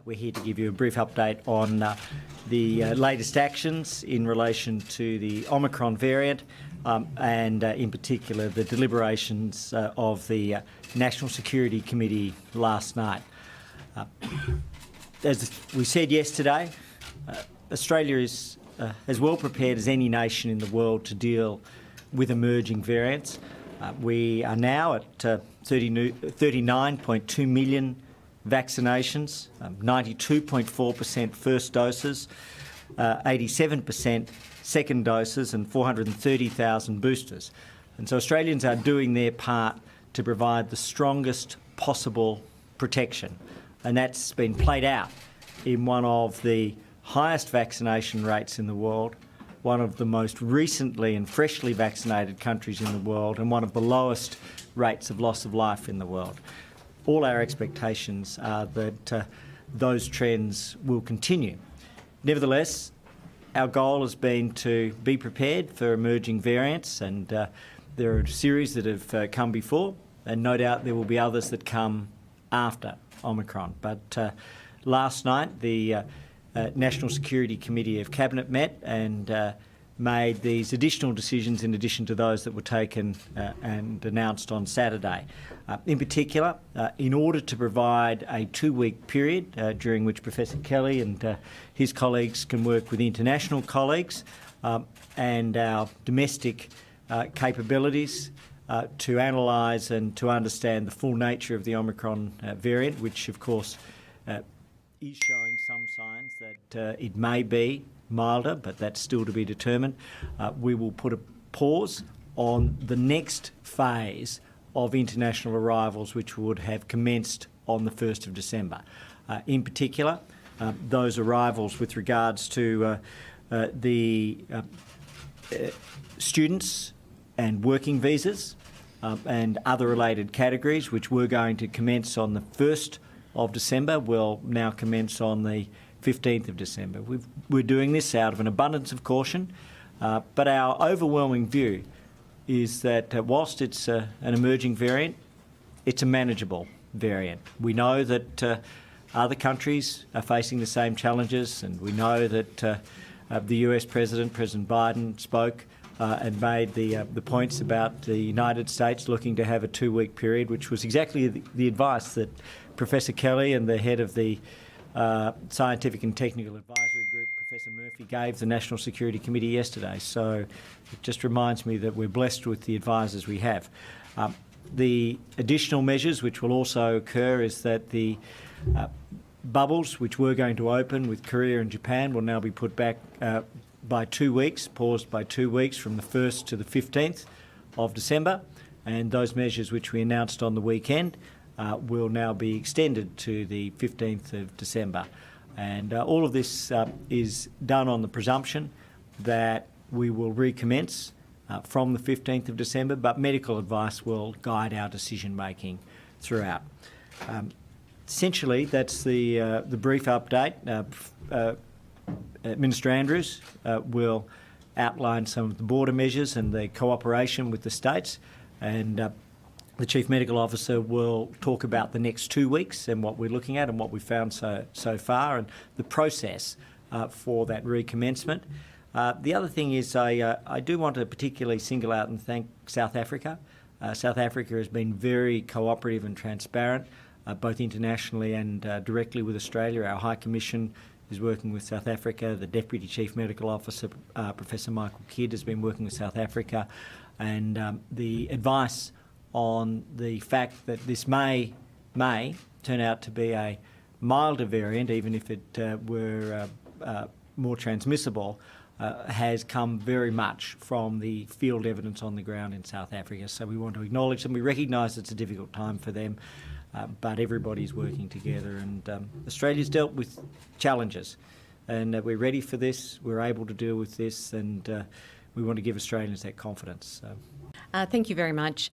We're here to give you a brief update on the latest actions in relation to the Omicron variant and in particular the deliberations of the National Security Committee last night. As we said yesterday, Australia is as well prepared as any nation in the world to deal with emerging variants. We are now at 39.2 million vaccinations, 92.4% first doses, 87% second doses and 430,000 boosters. And so Australians are doing their part to provide the strongest possible protection. And that's been played out in one of the highest vaccination rates in the world, one of the most recently and freshly vaccinated countries in the world, and one of the lowest rates of loss of life in the world. All our expectations are that those trends will continue. Nevertheless, our goal has been to be prepared for emerging variants, and there are a series that have come before, and no doubt there will be others that come after Omicron. But last night, the National Security Committee of Cabinet met and made these additional decisions in addition to those that were taken and announced on Saturday. In particular, in order to provide a 2-week period during which Professor Kelly and his colleagues can work with international colleagues and our domestic capabilities to analyse and to understand the full nature of the Omicron variant, which of course is showing some signs that it may be milder, but that's still to be determined. We will put a pause on the next phase of international arrivals, which would have commenced on the 1st of December. In particular, those arrivals with regards to the students and working visas and other related categories, which were going to commence on the 1st of December, will now commence on the 15th of December. We're doing this out of an abundance of caution, but our overwhelming view is that whilst it's an emerging variant, it's a manageable variant. We know that other countries are facing the same challenges, and we know that the US President Biden, spoke and made the points about the United States looking to have a 2-week period, which was exactly the advice that Professor Kelly and the head of the Scientific and Technical Advisory Group, Professor Murphy, gave the National Security Committee yesterday. So it just reminds me that we're blessed with the advisors we have. The additional measures which will also occur is that the bubbles which were going to open with Korea and Japan will now be put back by 2 weeks, paused by 2 weeks from the 1st to the 15th of December. And those measures which we announced on the weekend will now be extended to the 15th of December. And all of this is done on the presumption that we will recommence from the 15th of December, but medical advice will guide our decision-making throughout. Essentially, that's the brief update. Minister Andrews will outline some of the border measures and the cooperation with the states, and the Chief Medical Officer will talk about the next 2 weeks and what we're looking at and what we've found so far and the process for that recommencement. The other thing is I do want to particularly single out and thank South Africa. South Africa has been very cooperative and transparent, both internationally and directly with Australia. Our High Commission is working with South Africa. The Deputy Chief Medical Officer, Professor Michael Kidd, has been working with South Africa. And the advice on the fact that this may turn out to be a milder variant, even if it were more transmissible, has come very much from the field evidence on the ground in South Africa. So we want to acknowledge them. We recognise it's a difficult time for them, but everybody's working together, and Australia's dealt with challenges, and we're ready for this. We're able to deal with this, and we want to give Australians that confidence. Thank you very much.